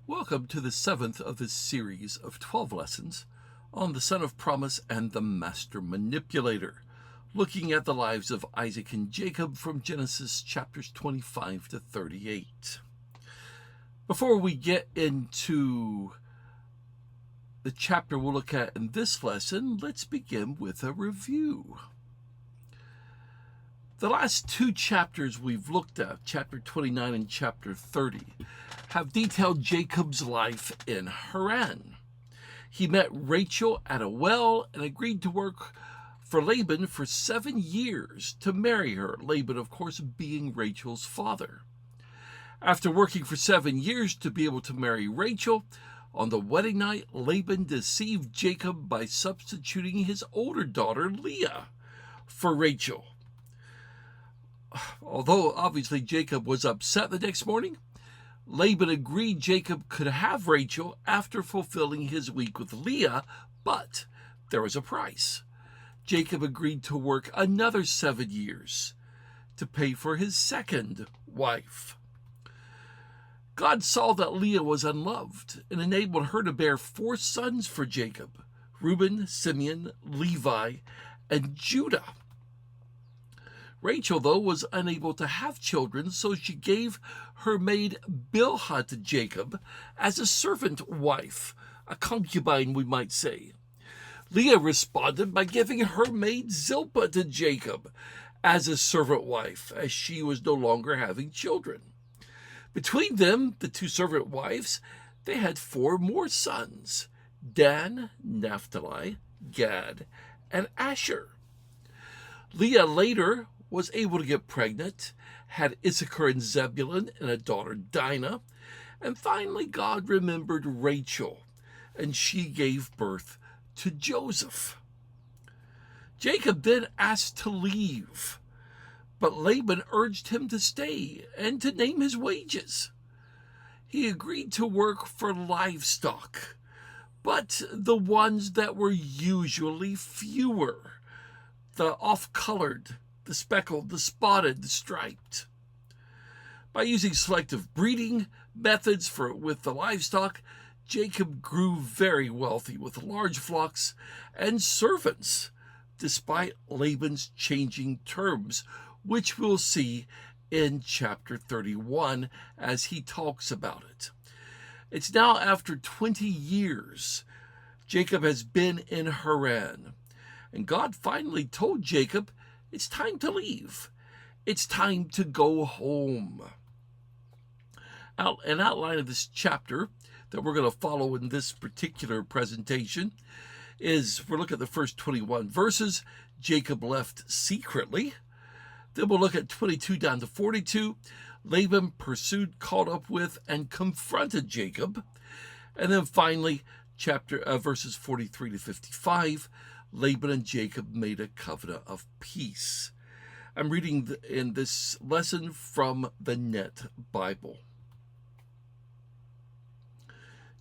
Welcome to the 7th of this series of 12 lessons on the Son of Promise and the Master Manipulator, looking at the lives of Isaac and Jacob from Genesis chapters 25 to 38. Before we get into the chapter we'll look at in this lesson, let's begin with a review. The last two chapters we've looked at, chapter 29 and chapter 30, have detailed Jacob's life in Haran. He met Rachel at a well and agreed to work for Laban for 7 years to marry her, Laban, of course, being Rachel's father. After working for 7 years to be able to marry Rachel, on the wedding night, Laban deceived Jacob by substituting his older daughter, Leah, for Rachel. Although obviously Jacob was upset the next morning, Laban agreed Jacob could have Rachel after fulfilling his week with Leah, but there was a price. Jacob agreed to work another 7 years to pay for his second wife. God saw that Leah was unloved and enabled her to bear 4 sons for Jacob: Reuben, Simeon, Levi, and Judah. Rachel, though, was unable to have children, so she gave her maid Bilhah to Jacob as a servant wife, a concubine, we might say. Leah responded by giving her maid Zilpah to Jacob as a servant wife, as she was no longer having children. Between them, the 2 servant wives, they had 4 more sons: Dan, Naphtali, Gad, and Asher. Leah later was able to get pregnant, had Issachar and Zebulun and a daughter, Dinah, and finally God remembered Rachel, and she gave birth to Joseph. Jacob then asked to leave, but Laban urged him to stay and to name his wages. He agreed to work for livestock, but the ones that were usually fewer, the off-colored, the speckled, the spotted, the striped. By using selective breeding methods with the livestock, Jacob grew very wealthy with large flocks and servants, despite Laban's changing terms, which we'll see in chapter 31 as he talks about it. It's now after 20 years Jacob has been in Haran, and God finally told Jacob, it's time to leave. It's time to go home. An outline of this chapter that we're going to follow in this particular presentation is, we'll look at the first 21 verses. Jacob left secretly. Then we'll look at 22 down to 42. Laban pursued, caught up with, and confronted Jacob. And then finally, verses 43 to 55. Laban and Jacob made a covenant of peace. I'm reading in this lesson from the Net Bible.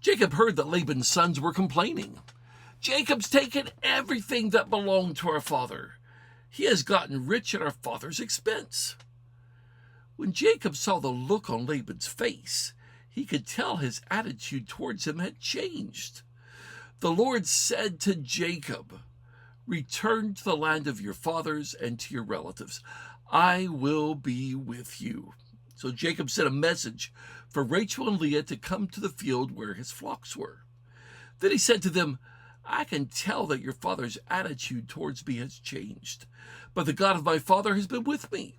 Jacob heard that Laban's sons were complaining. Jacob's taken everything that belonged to our father. He has gotten rich at our father's expense. When Jacob saw the look on Laban's face, he could tell his attitude towards him had changed. The Lord said to Jacob, "Return to the land of your fathers and to your relatives. I will be with you." So Jacob sent a message for Rachel and Leah to come to the field where his flocks were. Then he said to them, "I can tell that your father's attitude towards me has changed, but the God of my father has been with me.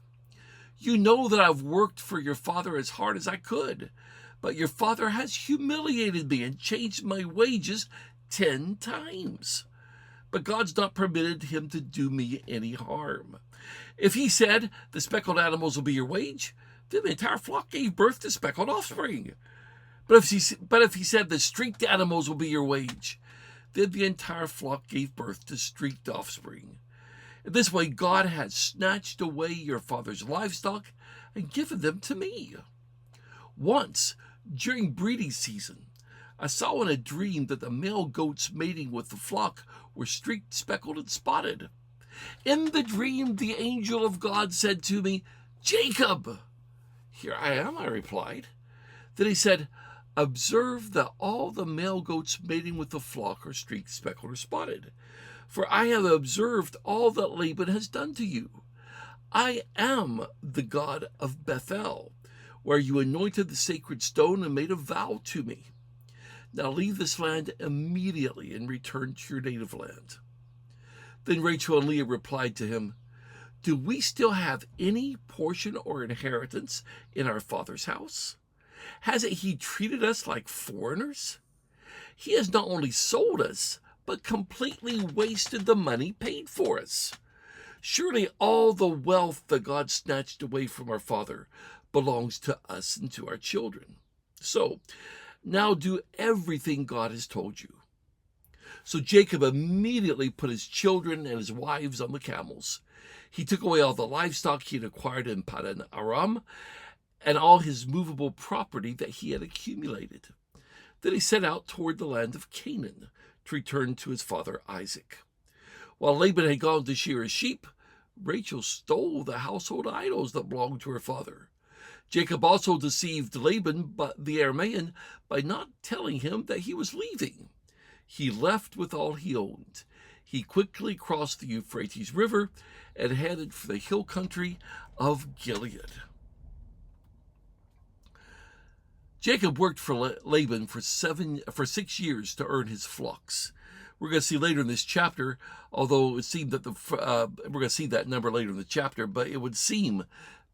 You know that I've worked for your father as hard as I could, but your father has humiliated me and changed my wages 10 times. But God's not permitted him to do me any harm. If he said, 'The speckled animals will be your wage,' then the entire flock gave birth to speckled offspring. But if he said, 'The streaked animals will be your wage,' then the entire flock gave birth to streaked offspring. In this way, God has snatched away your father's livestock and given them to me. Once, during breeding season, I saw in a dream that the male goats mating with the flock were streaked, speckled, and spotted. In the dream, the angel of God said to me, 'Jacob.' 'Here I am,' I replied. Then he said, Observe that all the male goats mating with the flock are streaked, speckled, or spotted. For I have observed all that Laban has done to you. I am the God of Bethel, where you anointed the sacred stone and made a vow to me. Now leave this land immediately and return to your native land." Then Rachel and Leah replied to him, "Do we still have any portion or inheritance in our father's house? Hasn't he treated us like foreigners? He has not only sold us, but completely wasted the money paid for us. Surely all the wealth that God snatched away from our father belongs to us and to our children. So now do everything God has told you." So Jacob immediately put his children and his wives on the camels. He took away all the livestock he had acquired in Padan Aram and all his movable property that he had accumulated. Then he set out toward the land of Canaan to return to his father Isaac. While Laban had gone to shear his sheep, Rachel stole the household idols that belonged to her father. Jacob also deceived Laban, the Aramean, by not telling him that he was leaving. He left with all he owned. He quickly crossed the Euphrates River and headed for the hill country of Gilead. Jacob worked for Laban for 6 years to earn his flocks. We're going to see later in this chapter, although it seemed that we're going to see that number later in the chapter, but it would seem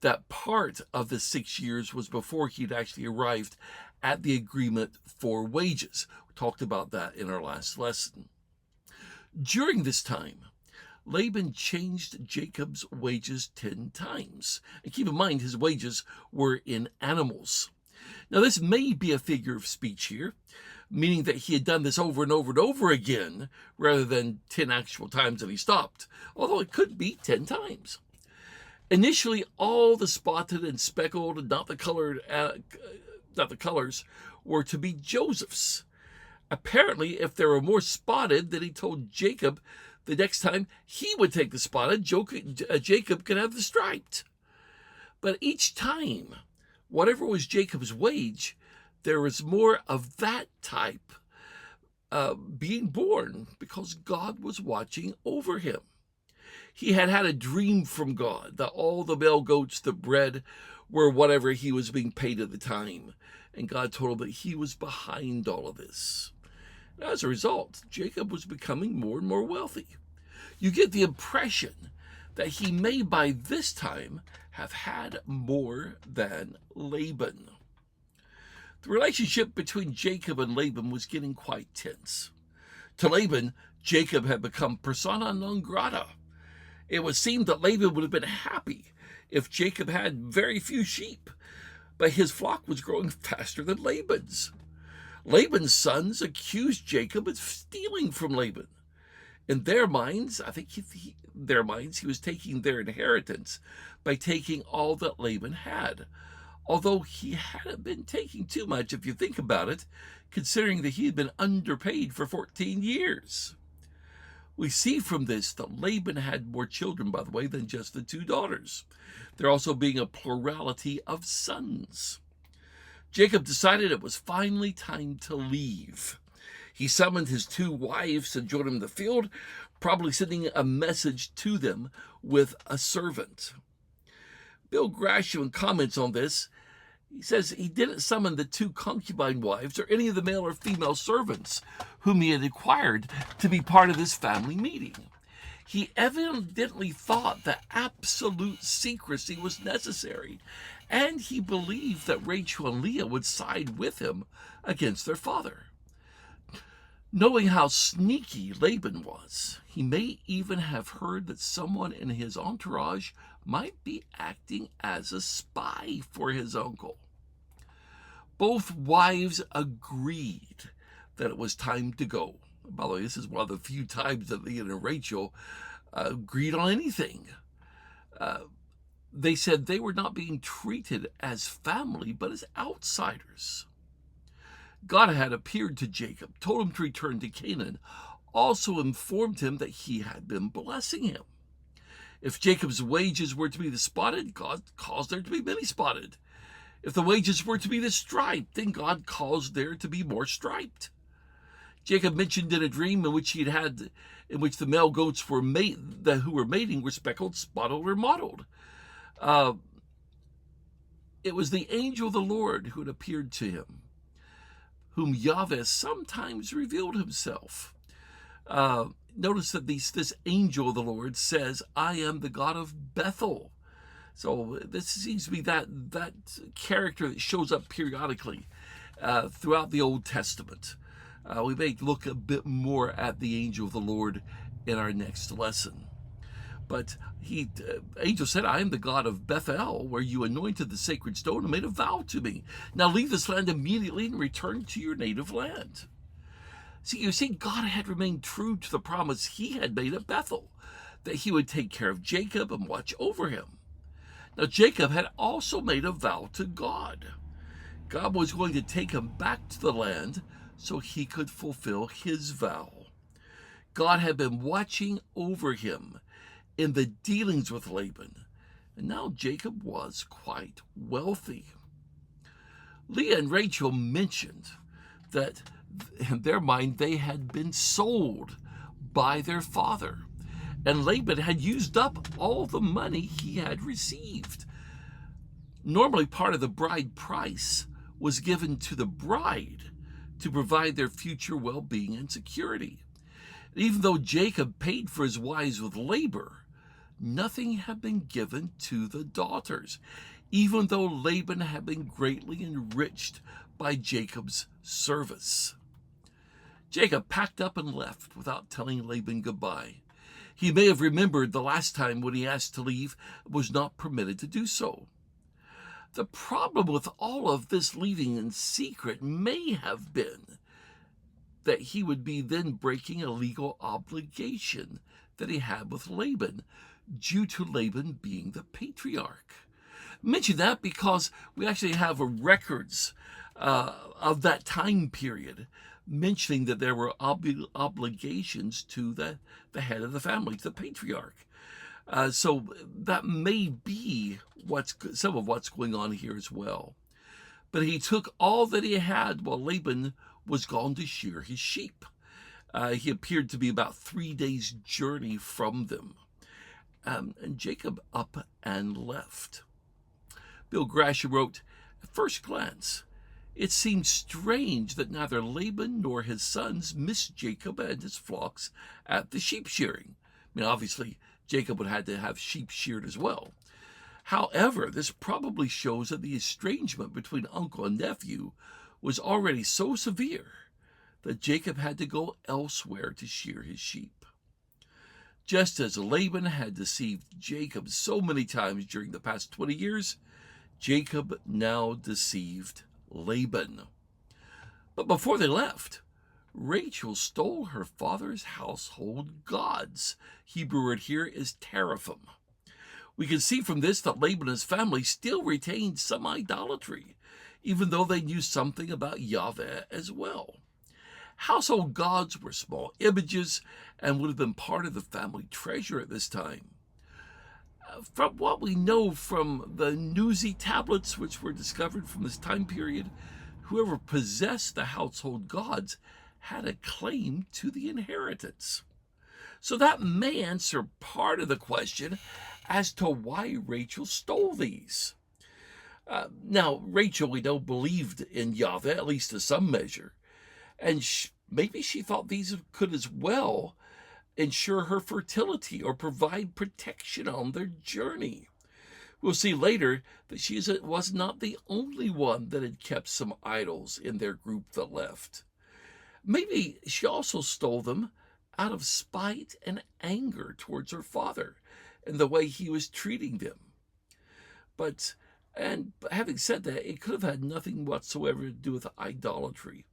that part of the 6 years was before he'd actually arrived at the agreement for wages. We talked about that in our last lesson. During this time, Laban changed Jacob's wages 10 times. And keep in mind, his wages were in animals. Now, this may be a figure of speech here, meaning that he had done this over and over and over again, rather than 10 actual times that he stopped, although it could be 10 times. Initially, all the spotted and speckled and not the colors were to be Joseph's. Apparently, if there were more spotted, then he told Jacob the next time he would take the spotted, Jacob could have the striped. But each time, whatever was Jacob's wage, there was more of that type being born because God was watching over him. He had had a dream from God that all the male goats that bred were whatever he was being paid at the time. And God told him that he was behind all of this. As a result, Jacob was becoming more and more wealthy. You get the impression that he may by this time have had more than Laban. The relationship between Jacob and Laban was getting quite tense. To Laban, Jacob had become persona non grata. It would seem that Laban would have been happy if Jacob had very few sheep, but his flock was growing faster than Laban's. Laban's sons accused Jacob of stealing from Laban. In their minds, I think he was taking their inheritance by taking all that Laban had, although he hadn't been taking too much if you think about it, considering that he had been underpaid for 14 years. We see from this that Laban had more children, by the way, than just the 2 daughters. There also being a plurality of sons. Jacob decided it was finally time to leave. He summoned his 2 wives to join him in the field, probably sending a message to them with a servant. Bill Grasham comments on this. He says he didn't summon the 2 concubine wives or any of the male or female servants whom he had acquired to be part of this family meeting. He evidently thought that absolute secrecy was necessary, and he believed that Rachel and Leah would side with him against their father. Knowing how sneaky Laban was, he may even have heard that someone in his entourage might be acting as a spy for his uncle. Both wives agreed that it was time to go. By the way, this is one of the few times that Leah and Rachel agreed on anything. They said they were not being treated as family, but as outsiders. God had appeared to Jacob, told him to return to Canaan, also informed him that he had been blessing him. If Jacob's wages were to be the spotted, God caused there to be many spotted. If the wages were to be the stripe, then God caused there to be more striped. Jacob mentioned in a dream in which in which the male goats who were mating were speckled, spotted, or mottled. It was the angel of the Lord who had appeared to him, whom Yahweh sometimes revealed himself. Notice that this angel of the Lord says, "I am the God of Bethel." So this seems to be that character that shows up periodically throughout the Old Testament. We may look a bit more at the angel of the Lord in our next lesson. But angel said, "I am the God of Bethel, where you anointed the sacred stone and made a vow to me. Now leave this land immediately and return to your native land." See, you see, God had remained true to the promise he had made at Bethel, that he would take care of Jacob and watch over him. Now, Jacob had also made a vow to God. God was going to take him back to the land so he could fulfill his vow. God had been watching over him in the dealings with Laban, and now Jacob was quite wealthy. Leah and Rachel mentioned that in their mind they had been sold by their father, and Laban had used up all the money he had received. Normally, part of the bride price was given to the bride to provide their future well-being and security. Even though Jacob paid for his wives with labor, nothing had been given to the daughters, even though Laban had been greatly enriched by Jacob's service. Jacob packed up and left without telling Laban goodbye. He may have remembered the last time when he asked to leave and was not permitted to do so. The problem with all of this leaving in secret may have been that he would be then breaking a legal obligation that he had with Laban due to Laban being the patriarch. I mention that because we actually have records of that time period mentioning that there were obligations to the head of the family, to the patriarch. So that may be some of what's going on here as well. But he took all that he had while Laban was gone to shear his sheep. He appeared to be about 3 days' journey from them. And Jacob up and left. Bill Grasham wrote, "At first glance, it seemed strange that neither Laban nor his sons missed Jacob and his flocks at the sheep shearing." I mean, obviously, Jacob would have had to have sheep sheared as well. However, this probably shows that the estrangement between uncle and nephew was already so severe that Jacob had to go elsewhere to shear his sheep. Just as Laban had deceived Jacob so many times during the past 20 years, Jacob now deceived Laban. But before they left, Rachel stole her father's household gods. Hebrew word here is teraphim. We can see from this that Laban and his family still retained some idolatry, even though they knew something about Yahweh as well. Household gods were small images and would have been part of the family treasure at this time. From what we know from the Nuzi tablets, which were discovered from this time period, whoever possessed the household gods had a claim to the inheritance. So that may answer part of the question as to why Rachel stole these. Now, Rachel, we know, believed in Yahweh, at least to some measure, and maybe she thought these could as well ensure her fertility or provide protection on their journey. We'll see later that she was not the only one that had kept some idols in their group that left. Maybe she also stole them out of spite and anger towards her father and the way he was treating them. But having said that, it could have had nothing whatsoever to do with idolatry.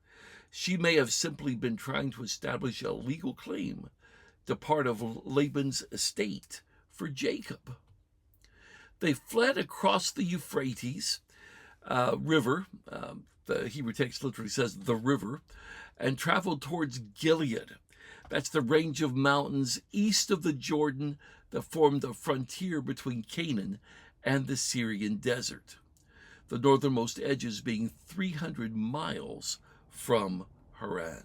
She may have simply been trying to establish a legal claim to part of Laban's estate for Jacob. They fled across the Euphrates river. The Hebrew text literally says the river, and traveled towards Gilead. That's the range of mountains east of the Jordan that formed the frontier between Canaan and the Syrian desert. the northernmost edges being 300 miles from Haran.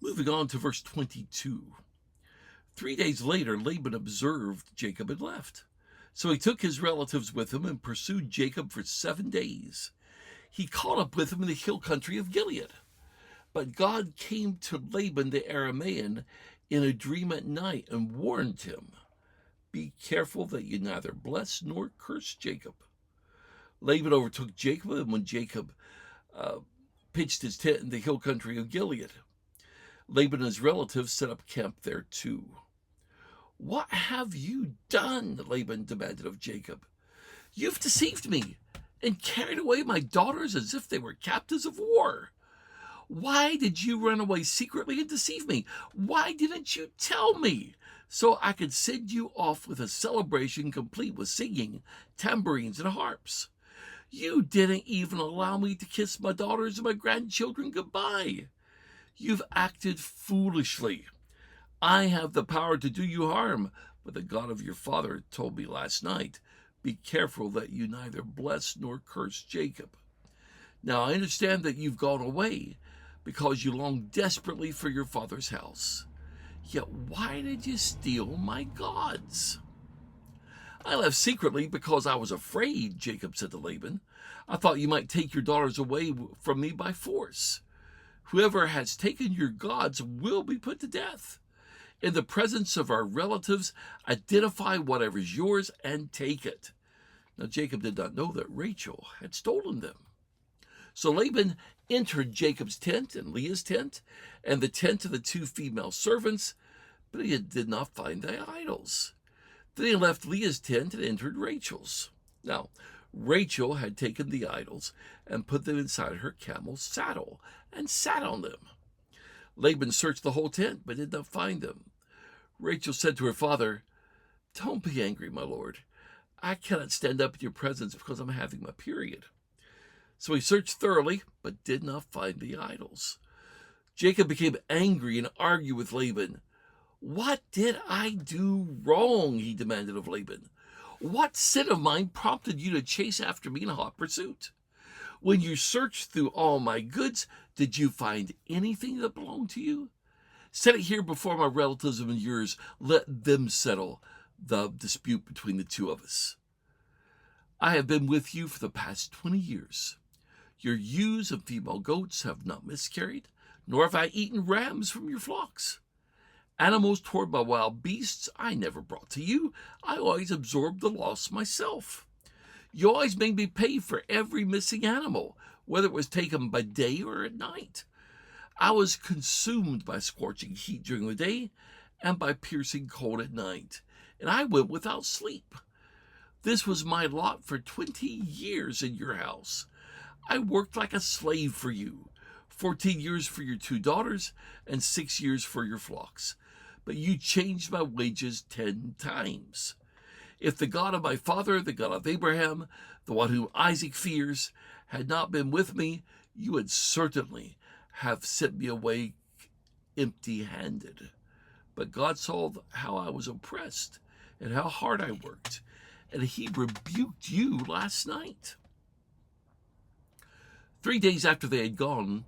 Moving on to verse 22. 3 days later, Laban observed Jacob had left. So he took his relatives with him and pursued Jacob for 7 days. He caught up with him in the hill country of Gilead. But God came to Laban the Aramean in a dream at night and warned him, "Be careful that you neither bless nor curse Jacob." Laban overtook Jacob, and when Jacob pitched his tent in the hill country of Gilead, Laban and his relatives set up camp there too. "What have you done?" Laban demanded of Jacob. "You've deceived me and carried away my daughters as if they were captives of war. Why did you run away secretly and deceive me? Why didn't you tell me so I could send you off with a celebration complete with singing, tambourines, and harps? You didn't even allow me to kiss my daughters and my grandchildren goodbye. You've acted foolishly. I have the power to do you harm, but the God of your father told me last night, 'Be careful that you neither bless nor curse Jacob.' Now I understand that you've gone away because you long desperately for your father's house. Yet why did you steal my gods?" "I left secretly because I was afraid," Jacob said to Laban. "I thought you might take your daughters away from me by force. Whoever has taken your gods will be put to death. In the presence of our relatives, identify whatever's yours and take it." Now Jacob did not know that Rachel had stolen them. So Laban entered Jacob's tent and Leah's tent and the tent of the 2 female servants, but he did not find the idols. Then he left Leah's tent and entered Rachel's. Now Rachel had taken the idols and put them inside her camel's saddle and sat on them. Laban searched the whole tent but did not find them. Rachel said to her father, "Don't be angry, my lord. I cannot stand up in your presence because I'm having my period." So he searched thoroughly, but did not find the idols. Jacob became angry and argued with Laban. "What did I do wrong?" he demanded of Laban. "What sin of mine prompted you to chase after me in hot pursuit? When you searched through all my goods, did you find anything that belonged to you? Set it here before my relatives and yours. Let them settle the dispute between the 2 of us. I have been with you for the past 20 years. Your ewes and female goats have not miscarried, nor have I eaten rams from your flocks. Animals toward my wild beasts I never brought to you. I always absorbed the loss myself. You always made me pay for every missing animal, whether it was taken by day or at night. I was consumed by scorching heat during the day and by piercing cold at night, and I went without sleep. This was my lot for 20 years in your house. I worked like a slave for you, 14 years for your 2 daughters and 6 years for your flocks. But you changed my wages 10 times. If the God of my father, the God of Abraham, the one whom Isaac fears, had not been with me, you would certainly have sent me away empty-handed. But God saw how I was oppressed and how hard I worked, and he rebuked you last night." 3 days after they had gone,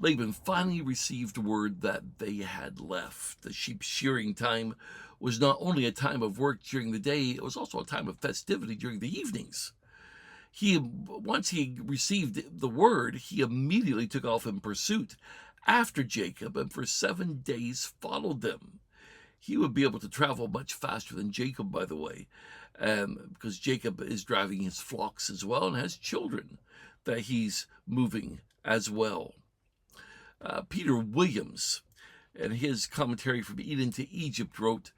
Laban finally received word that they had left. The sheep shearing time was not only a time of work during the day, it was also a time of festivity during the evenings. Once he received the word, he immediately took off in pursuit after Jacob, and for 7 days followed them. He would be able to travel much faster than Jacob, by the way, because Jacob is driving his flocks as well and has children that he's moving as well. Peter Williams, in his commentary from Eden to Egypt, wrote,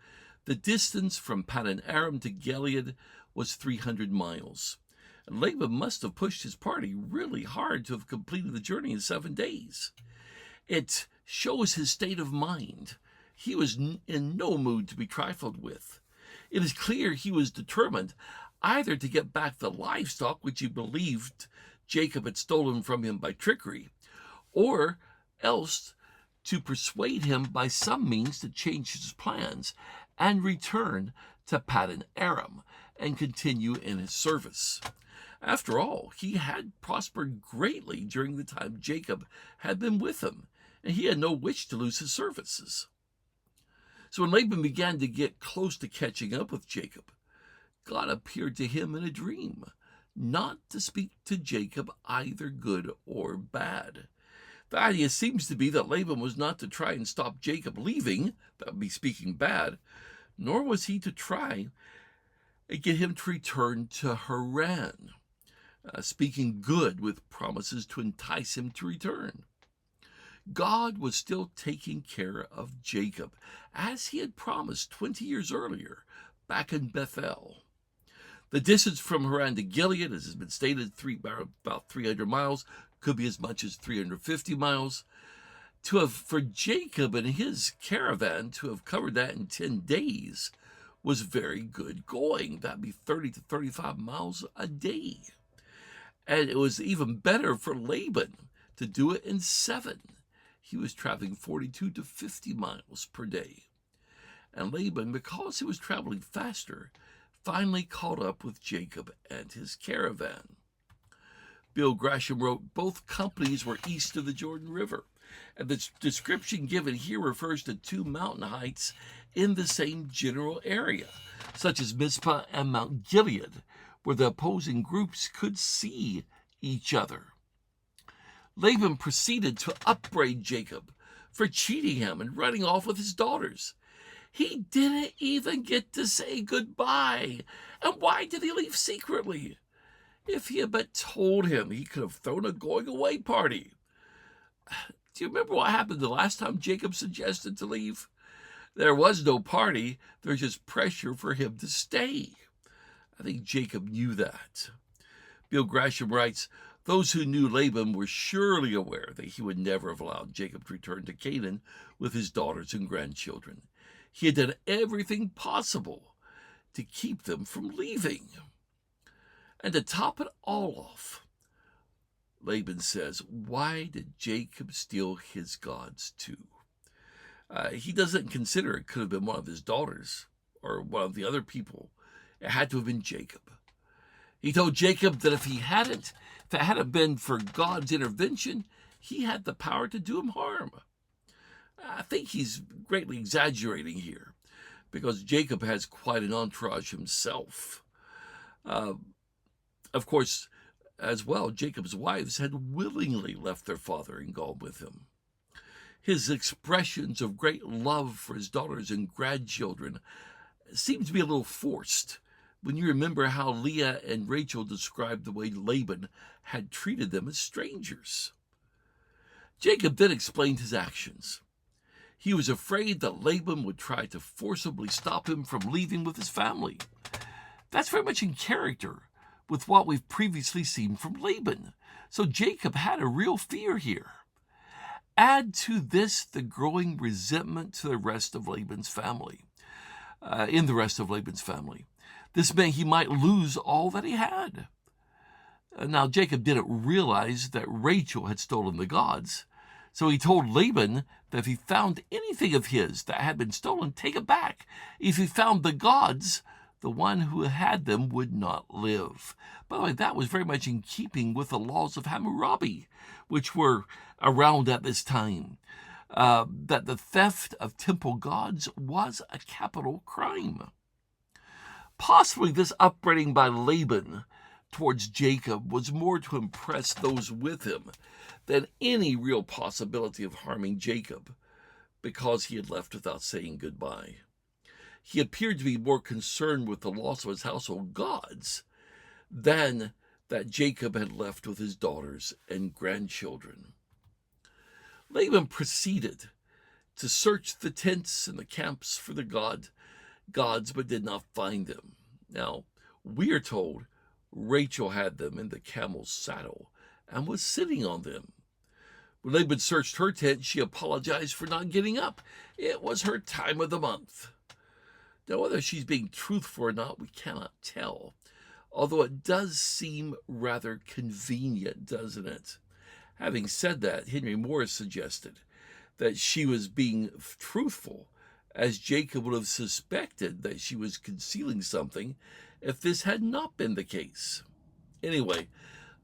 "The distance from Paddan Aram to Gilead was 300 miles. And Laban must have pushed his party really hard to have completed the journey in 7 days. It shows his state of mind. He was in no mood to be trifled with. It is clear he was determined either to get back the livestock which he believed Jacob had stolen from him by trickery, or else to persuade him by some means to change his plans and return to Paddan Aram and continue in his service. After all, he had prospered greatly during the time Jacob had been with him, and he had no wish to lose his services. So when Laban began to get close to catching up with Jacob, God appeared to him in a dream, not to speak to Jacob either good or bad. The idea seems to be that Laban was not to try and stop Jacob leaving, that would be speaking bad, nor was he to try and get him to return to Haran, speaking good with promises to entice him to return. God was still taking care of Jacob, as he had promised 20 years earlier, back in Bethel. The distance from Haran to Gilead, as has been stated, about 300 miles, could be as much as 350 miles. For Jacob and his caravan to have covered that in 10 days was very good going. That'd be 30 to 35 miles a day. And it was even better for Laban to do it in 7. He was traveling 42 to 50 miles per day. And Laban, because he was traveling faster, finally caught up with Jacob and his caravan. Bill Gresham wrote, both companies were east of the Jordan River, and the description given here refers to 2 mountain heights in the same general area, such as Mizpah and Mount Gilead, where the opposing groups could see each other. Laban proceeded to upbraid Jacob for cheating him and running off with his daughters. He didn't even get to say goodbye. And why did he leave secretly? If he had but told him, he could have thrown a going-away party. Do you remember what happened the last time Jacob suggested to leave? There was no party. There was just pressure for him to stay. I think Jacob knew that. Bill Gresham writes, those who knew Laban were surely aware that he would never have allowed Jacob to return to Canaan with his daughters and grandchildren. He had done everything possible to keep them from leaving. And to top it all off, Laban says, why did Jacob steal his gods too? He doesn't consider it could have been one of his daughters or one of the other people. It had to have been Jacob. He told Jacob that if it hadn't been for God's intervention, he had the power to do him harm. I think he's greatly exaggerating here, because Jacob has quite an entourage himself. Of course, as well, Jacob's wives had willingly left their father and gone with him. His expressions of great love for his daughters and grandchildren seem to be a little forced when you remember how Leah and Rachel described the way Laban had treated them as strangers. Jacob then explained his actions. He was afraid that Laban would try to forcibly stop him from leaving with his family. That's very much in character with what we've previously seen from Laban. So Jacob had a real fear here. Add to this the growing resentment to the rest of Laban's family. In the rest of Laban's family. This meant he might lose all that he had. Now, Jacob didn't realize that Rachel had stolen the gods, so he told Laban that if he found anything of his that had been stolen, take it back. If he found the gods, the one who had them would not live. By the way, that was very much in keeping with the laws of Hammurabi, which were around at this time, that the theft of temple gods was a capital crime. Possibly this upbraiding by Laban towards Jacob was more to impress those with him than any real possibility of harming Jacob, because he had left without saying goodbye. He appeared to be more concerned with the loss of his household gods than that Jacob had left with his daughters and grandchildren. Laban proceeded to search the tents and the camps for the gods, but did not find them. Now, we are told Rachel had them in the camel's saddle and was sitting on them. When Laban searched her tent, she apologized for not getting up. It was her time of the month. Now, whether she's being truthful or not, we cannot tell, although it does seem rather convenient, doesn't it? Having said that, Henry Morris suggested that she was being truthful as Jacob would have suspected that she was concealing something if this had not been the case. Anyway,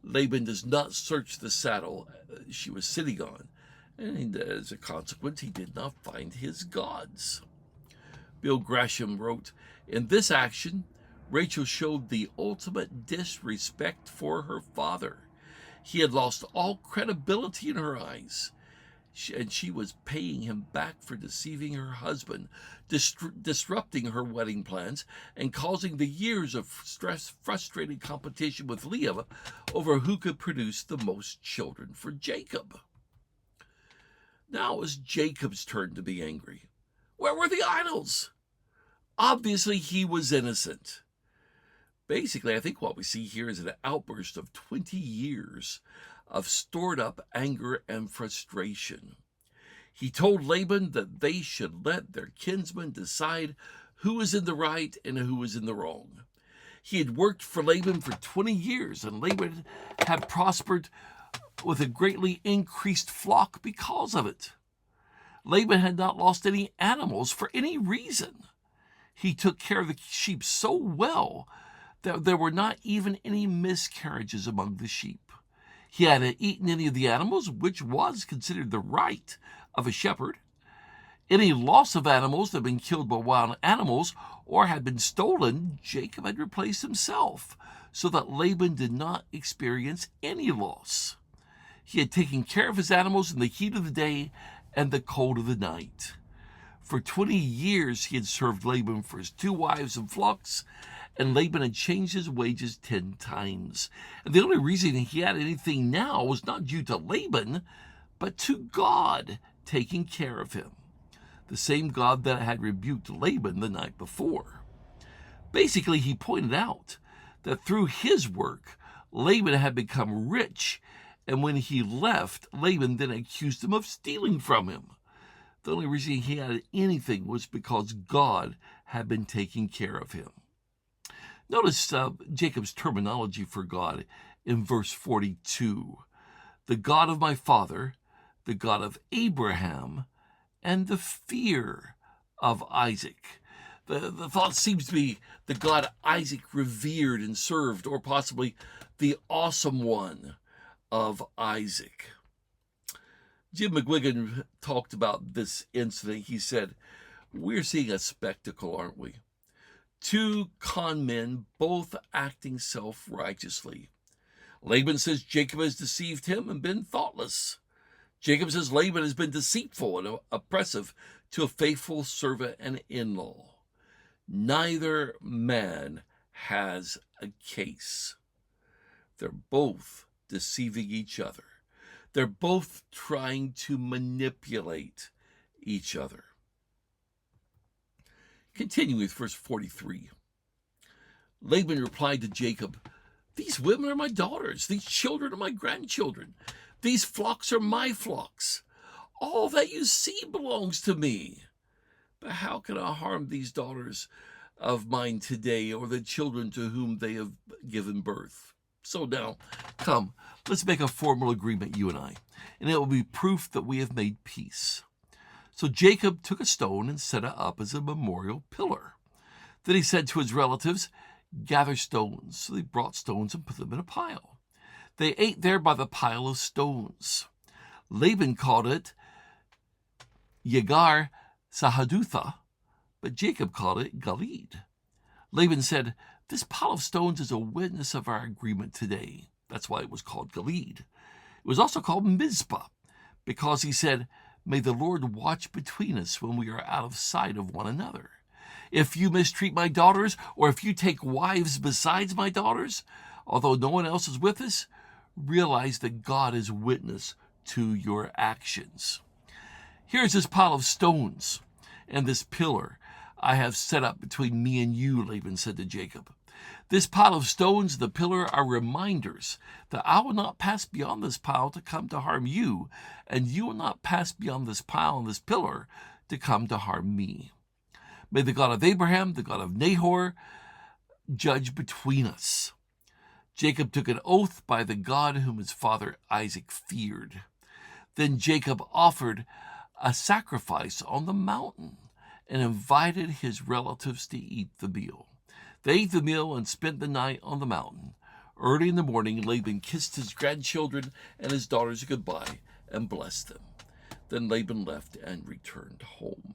Laban does not search the saddle she was sitting on, and as a consequence, he did not find his gods. Bill Gresham wrote, "In this action, Rachel showed the ultimate disrespect for her father. He had lost all credibility in her eyes, and she was paying him back for deceiving her husband, disrupting her wedding plans, and causing the years of frustrated competition with Leah over who could produce the most children for Jacob." Now it was Jacob's turn to be angry. Where were the idols? Obviously, he was innocent. Basically, I think what we see here is an outburst of 20 years of stored up anger and frustration. He told Laban that they should let their kinsman decide who was in the right and who was in the wrong. He had worked for Laban for 20 years, and Laban had prospered with a greatly increased flock because of it. Laban had not lost any animals for any reason. He took care of the sheep so well that there were not even any miscarriages among the sheep. He hadn't eaten any of the animals, which was considered the right of a shepherd. Any loss of animals that had been killed by wild animals or had been stolen, Jacob had replaced himself, so that Laban did not experience any loss. He had taken care of his animals in the heat of the day and the cold of the night. For 20 years he had served Laban for his 2 wives and flocks, and Laban had changed his wages 10 times. And the only reason he had anything now was not due to Laban, but to God taking care of him, the same God that had rebuked Laban the night before. Basically, he pointed out that through his work, Laban had become rich, and when he left, Laban then accused him of stealing from him. The only reason he had anything was because God had been taking care of him. Notice Jacob's terminology for God in verse 42. The God of my father, the God of Abraham, and the fear of Isaac. The thought seems to be the God Isaac revered and served, or possibly the awesome one of Isaac. Jim McGuigan talked about this incident. He said, "We're seeing a spectacle, aren't we? 2 con men both acting self-righteously. Laban says Jacob has deceived him and been thoughtless. Jacob says Laban has been deceitful and oppressive to a faithful servant and in-law. Neither man has a case. They're both deceiving each other. They're both trying to manipulate each other." Continuing with verse 43. Laban replied to Jacob, "These women are my daughters. These children are my grandchildren. These flocks are my flocks. All that you see belongs to me. But how can I harm these daughters of mine today, or the children to whom they have given birth? So now, come, let's make a formal agreement, you and I, and it will be proof that we have made peace." So Jacob took a stone and set it up as a memorial pillar. Then he said to his relatives, "Gather stones." So they brought stones and put them in a pile. They ate there by the pile of stones. Laban called it Yegar Sahadutha, but Jacob called it Gilead. Laban said, "This pile of stones is a witness of our agreement today." That's why it was called Gilead. It was also called Mizpah, because he said, "May the Lord watch between us when we are out of sight of one another. If you mistreat my daughters, or if you take wives besides my daughters, although no one else is with us, realize that God is witness to your actions." Here's this pile of stones and this pillar I have set up between me and you, Laban said to Jacob. This pile of stones and the pillar are reminders that I will not pass beyond this pile to come to harm you, and you will not pass beyond this pile and this pillar to come to harm me. May the God of Abraham, the God of Nahor, judge between us. Jacob took an oath by the God whom his father Isaac feared. Then Jacob offered a sacrifice on the mountain, and invited his relatives to eat the meal. They ate the meal and spent the night on the mountain. Early in the morning, Laban kissed his grandchildren and his daughters goodbye and blessed them. Then Laban left and returned home.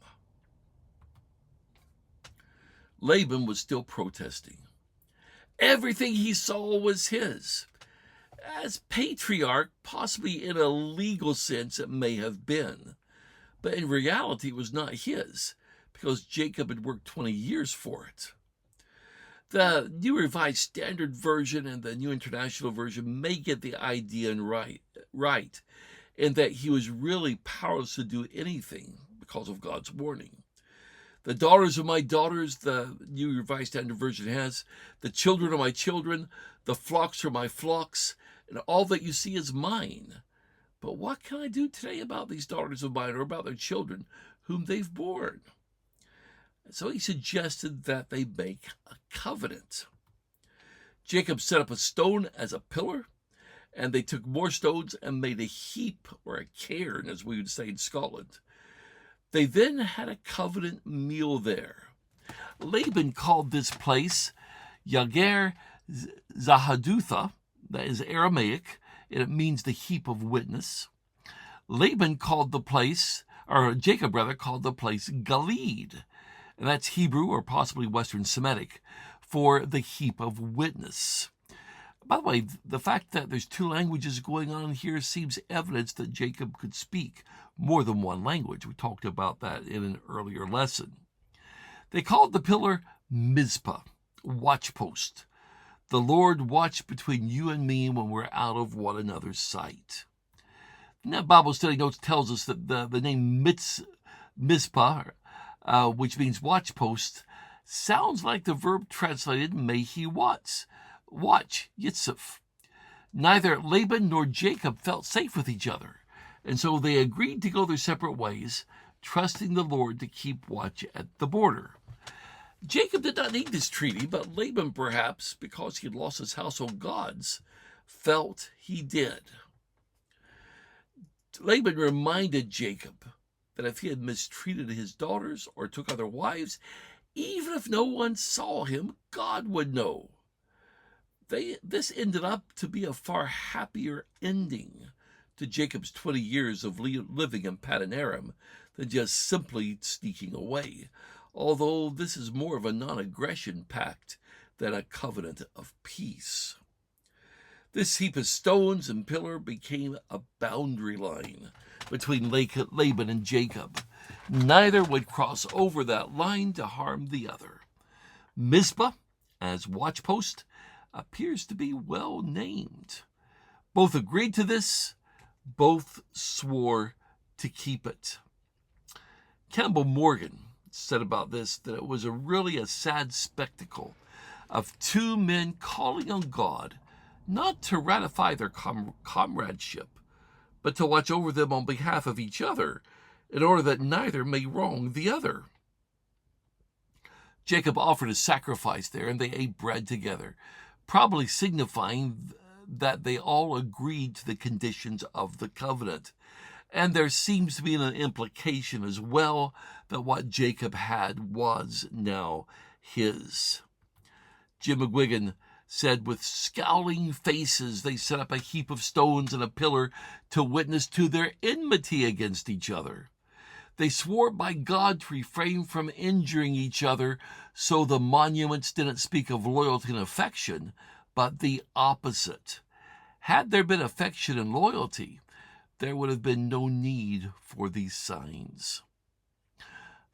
Laban was still protesting. Everything he saw was his. As patriarch, possibly in a legal sense it may have been, but in reality it was not his, because Jacob had worked 20 years for it. The New Revised Standard Version and the New International Version may get the idea right, in that he was really powerless to do anything because of God's warning. The daughters of my daughters, the New Revised Standard Version has, the children of my children, the flocks are my flocks, and all that you see is mine. But what can I do today about these daughters of mine or about their children whom they've borne? So he suggested that they make a covenant. Jacob set up a stone as a pillar, and they took more stones and made a heap, or a cairn, as we would say in Scotland. They then had a covenant meal there. Laban called this place Yager Zahadutha, that is Aramaic, and it means the heap of witness. Jacob called the place Galeed, and that's Hebrew or possibly Western Semitic for the heap of witness. By the way, the fact that there's two languages going on here seems evidence that Jacob could speak more than one language. We talked about that in an earlier lesson. They called the pillar Mizpah, watchpost. The Lord watched between you and me when we're out of one another's sight. Now, Bible Study Notes tells us that the name Mizpah, which means watchpost, sounds like the verb translated may he watch, Yitzhak. Neither Laban nor Jacob felt safe with each other, and so they agreed to go their separate ways, trusting the Lord to keep watch at the border. Jacob did not need this treaty, but Laban, perhaps because he had lost his household gods, felt he did. Laban reminded Jacob that if he had mistreated his daughters or took other wives, even if no one saw him, God would know. This ended up to be a far happier ending to Jacob's 20 years of living in Paddan Aram than just simply sneaking away, although this is more of a non-aggression pact than a covenant of peace. This heap of stones and pillar became a boundary line between Laban and Jacob. Neither would cross over that line to harm the other. Mizpah, as watchpost, appears to be well named. Both agreed to this, both swore to keep it. Campbell Morgan said about this that it was really a sad spectacle of two men calling on God not to ratify their comradeship, but to watch over them on behalf of each other in order that neither may wrong the other. Jacob offered a sacrifice there, and they ate bread together, probably signifying that they all agreed to the conditions of the covenant. And there seems to be an implication as well that what Jacob had was now his. Jim McGuigan said, with scowling faces, they set up a heap of stones and a pillar to witness to their enmity against each other. They swore by God to refrain from injuring each other, so the monuments didn't speak of loyalty and affection, but the opposite. Had there been affection and loyalty, there would have been no need for these signs.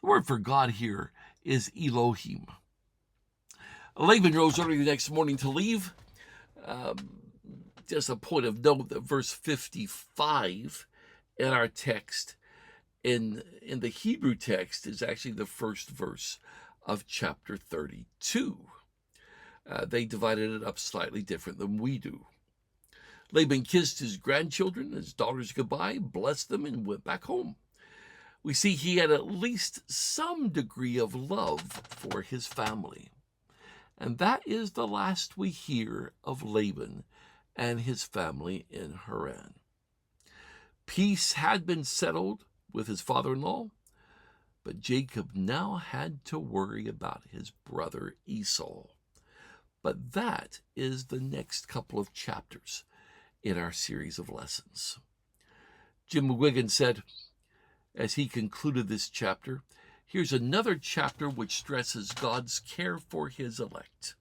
The word for God here is Elohim. Laban rose early the next morning to leave. Just a point of note that verse 55 in our text, in the Hebrew text, is actually the first verse of chapter 32. They divided it up slightly different than we do. Laban kissed his grandchildren, his daughters goodbye, blessed them, and went back home. We see he had at least some degree of love for his family. And that is the last we hear of Laban and his family in Haran. Peace had been settled with his father-in-law. But Jacob now had to worry about his brother Esau. But that is the next couple of chapters in our series of lessons. Jim McGuigan said, as he concluded this chapter, here's another chapter which stresses God's care for his elect.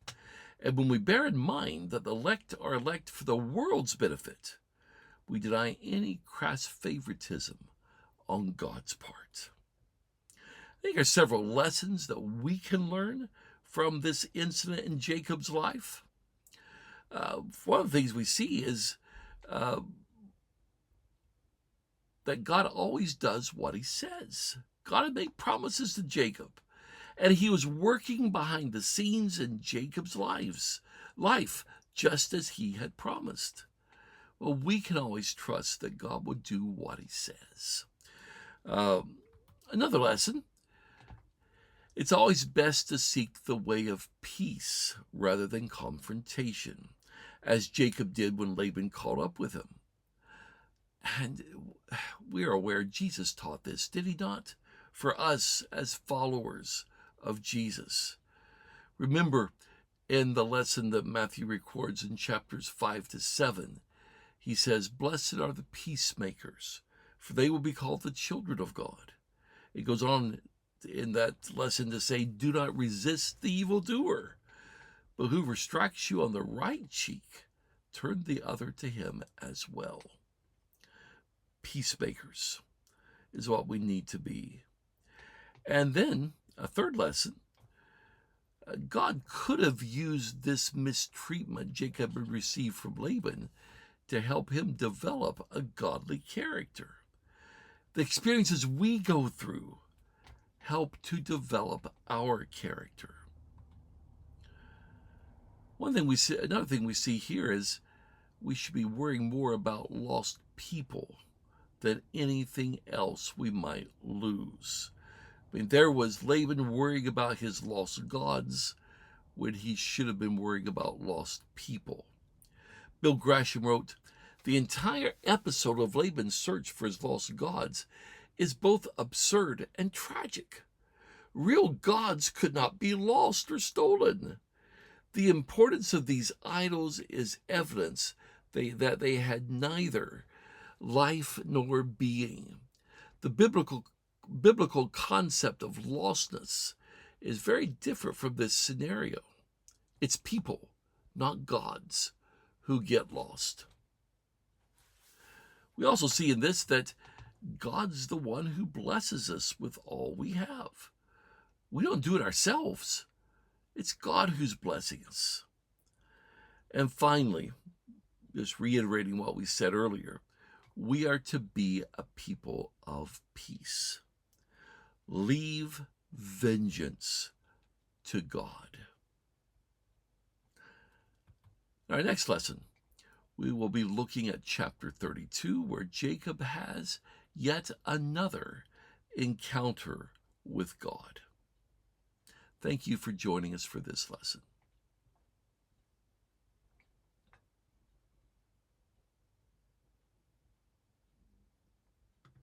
And when we bear in mind that the elect are elect for the world's benefit, we deny any crass favoritism on God's part. I think there are several lessons that we can learn from this incident in Jacob's life. One of the things we see is that God always does what he says. God had made promises to Jacob, and he was working behind the scenes in Jacob's life, just as he had promised. Well, we can always trust that God will do what he says. Another lesson, it's always best to seek the way of peace rather than confrontation, as Jacob did when Laban caught up with him. And we are aware Jesus taught this, did he not? For us as followers of Jesus. Remember, in the lesson that Matthew records in chapters 5 to 7, he says, "Blessed are the peacemakers, for they will be called the children of God." It goes on in that lesson to say, "Do not resist the evildoer, but whoever strikes you on the right cheek, turn the other to him as well." Peacemakers is what we need to be. And then a third lesson, God could have used this mistreatment Jacob had received from Laban to help him develop a godly character. The experiences we go through help to develop our character. Another thing we see here is we should be worrying more about lost people than anything else we might lose. I mean, there was Laban worrying about his lost gods when he should have been worrying about lost people. Bill Grasham wrote, "The entire episode of Laban's search for his lost gods is both absurd and tragic. Real gods could not be lost or stolen. The importance of these idols is evidence that they had neither life nor being. The biblical concept of lostness is very different from this scenario. It's people, not gods, who get lost." We also see in this that God's the one who blesses us with all we have. We don't do it ourselves. It's God who's blessing us. And finally, just reiterating what we said earlier, we are to be a people of peace. Leave vengeance to God. In our next lesson, we will be looking at chapter 32, where Jacob has yet another encounter with God. Thank you for joining us for this lesson.